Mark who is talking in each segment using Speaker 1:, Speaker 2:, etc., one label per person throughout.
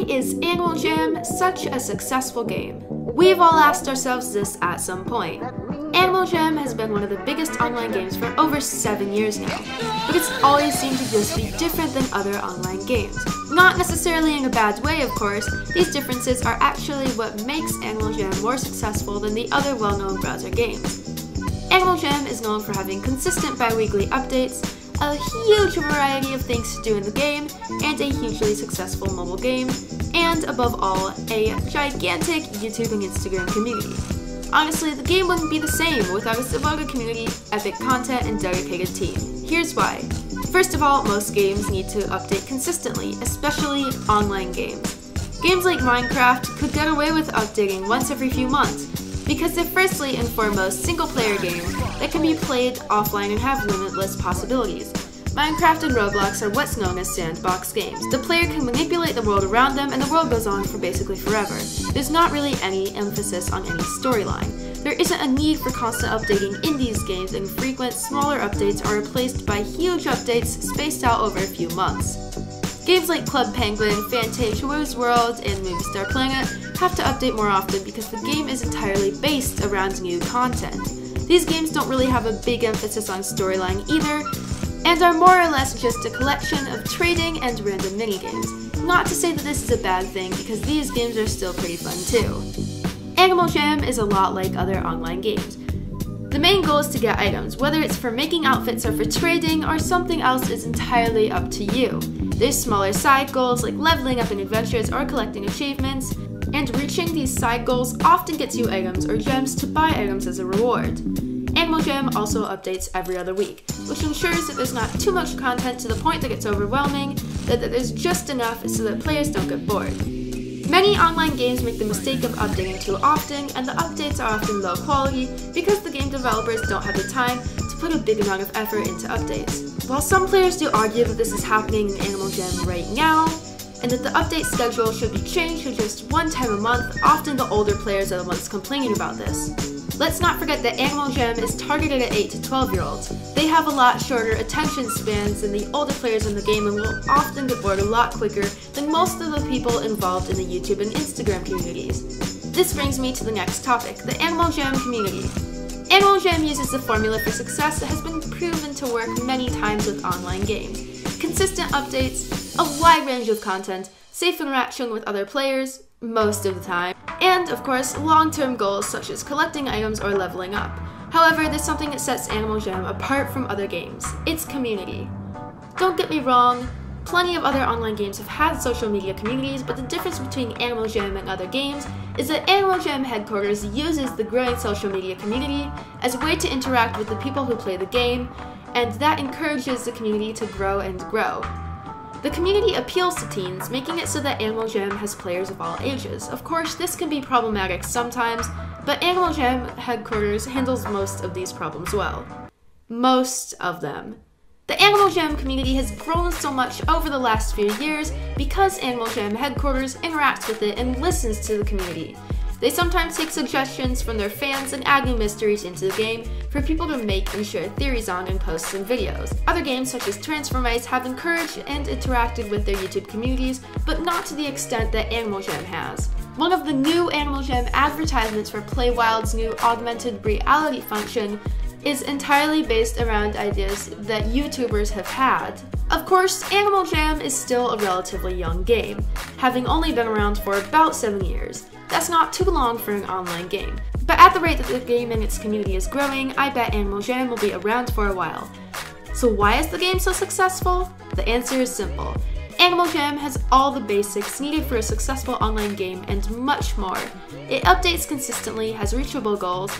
Speaker 1: is Animal Jam such a successful game? We've all asked ourselves this at some point. Animal Jam has been one of the biggest online games for over 7 years now, but it's always seemed to just be different than other online games. Not necessarily in a bad way, of course. These differences are actually what makes Animal Jam more successful than the other well-known browser games. Animal Jam is known for having consistent bi-weekly updates, a huge variety of things to do in the game, and a hugely successful mobile game, and above all, a gigantic YouTube and Instagram community. Honestly, the game wouldn't be the same without its devoted community, epic content, and dedicated team. Here's why. First of all, most games need to update consistently, especially online games. Games like Minecraft could get away with updating once every few months, because they're firstly and foremost single-player games that can be played offline and have limitless possibilities. Minecraft and Roblox are what's known as sandbox games. The player can manipulate the world around them and the world goes on for basically forever. There's not really any emphasis on any storyline. There isn't a need for constant updating in these games, and frequent, smaller updates are replaced by huge updates spaced out over a few months. Games like Club Penguin, Fantasia Woo's World, and Movie Star Planet have to update more often because the game is entirely based around new content. These games don't really have a big emphasis on storyline either, and are more or less just a collection of trading and random minigames. Not to say that this is a bad thing, because these games are still pretty fun too. Animal Jam is a lot like other online games. The main goal is to get items, whether it's for making outfits or for trading or something else is entirely up to you. There's smaller side goals like leveling up in adventures or collecting achievements, and reaching these side goals often gets you items or gems to buy items as a reward. Animal Jam also updates every other week, which ensures that there's not too much content to the point that gets overwhelming, that there's just enough so that players don't get bored. Many online games make the mistake of updating too often, and the updates are often low quality because the game developers don't have the time to put a big amount of effort into updates. While some players do argue that this is happening in Animal Jam right now, and that the update schedule should be changed to just one time a month, often the older players are the ones complaining about this. Let's not forget that Animal Jam is targeted at 8 to 12-year-olds. They have a lot shorter attention spans than the older players in the game and will often get bored a lot quicker than most of the people involved in the YouTube and Instagram communities. This brings me to the next topic, the Animal Jam community. Animal Jam uses the formula for success that has been proven to work many times with online games. Consistent updates, a wide range of content, safe interaction with other players, most of the time, and of course, long-term goals such as collecting items or leveling up. However, there's something that sets Animal Jam apart from other games. Its community. Don't get me wrong, plenty of other online games have had social media communities, but the difference between Animal Jam and other games is that Animal Jam headquarters uses the growing social media community as a way to interact with the people who play the game, and that encourages the community to grow and grow. The community appeals to teens, making it so that Animal Jam has players of all ages. Of course, this can be problematic sometimes, but Animal Jam headquarters handles most of these problems well. Most of them. The Animal Jam community has grown so much over the last few years because Animal Jam headquarters interacts with it and listens to the community. They sometimes take suggestions from their fans and add new mysteries into the game for people to make and share theories on in posts and videos. Other games such as Transformice have encouraged and interacted with their YouTube communities, but not to the extent that Animal Jam has. One of the new Animal Jam advertisements for Play Wild's new augmented reality function is entirely based around ideas that YouTubers have had. Of course, Animal Jam is still a relatively young game, having only been around for about 7 years. That's not too long for an online game. But at the rate that the game and its community is growing, I bet Animal Jam will be around for a while. So why is the game so successful? The answer is simple. Animal Jam has all the basics needed for a successful online game and much more. It updates consistently, has reachable goals,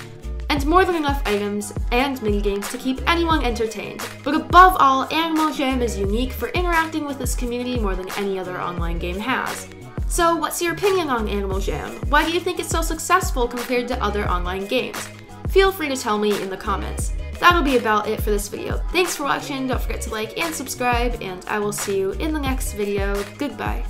Speaker 1: and more than enough items and minigames to keep anyone entertained. But above all, Animal Jam is unique for interacting with its community more than any other online game has. So what's your opinion on Animal Jam? Why do you think it's so successful compared to other online games? Feel free to tell me in the comments. That'll be about it for this video. Thanks for watching, don't forget to like and subscribe, and I will see you in the next video. Goodbye.